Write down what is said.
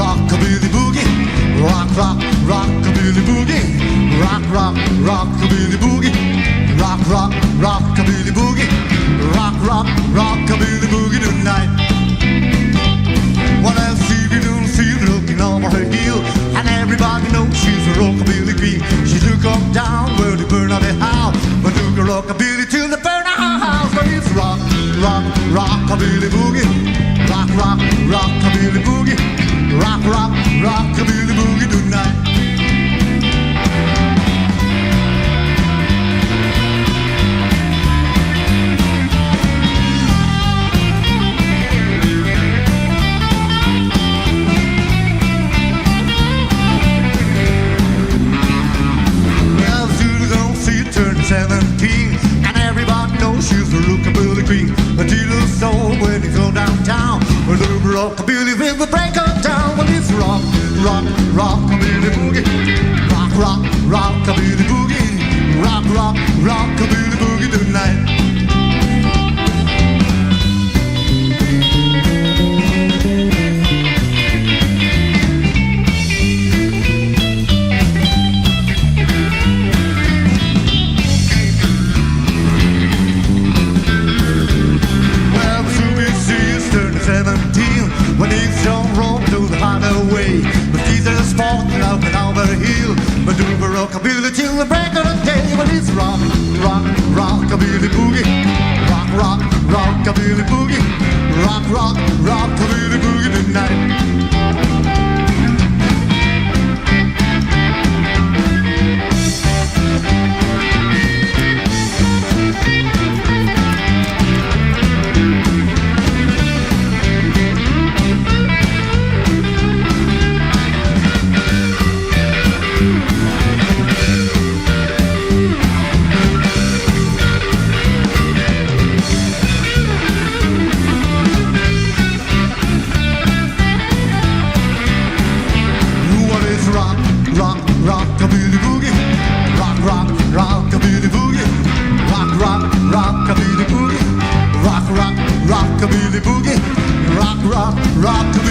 Rockabilly boogie, rockabilly boogie, rockabilly boogie, rockabilly boogie, rockabilly boogie tonight. Well, I see you looking over her heel, and everybody knows she's a rockabilly queen. She look up down where they burn out the house, but look a rockabilly till the burn out house. But it's rockabilly boogie, rockabilly boogie. Rockabilly boogie tonight. Well, Zulu don't see it turn 17, and everybody knows she's a rockabilly queen. A dealer's soul when he go downtown, a little rockabilly with the break of down. Well, it's rockabilly boogie, rockabilly boogie, rockabilly boogie tonight. Well, Zulu is turning 17 when he's on road to the hideaway. Sporting out and over the hill, but do the rockabilly till the break of the day. Well, it's rockabilly boogie, rockabilly boogie, rockabilly boogie tonight. Rockabilly boogie, rockabilly boogie, rockabilly boogie, rockabilly boogie, rock.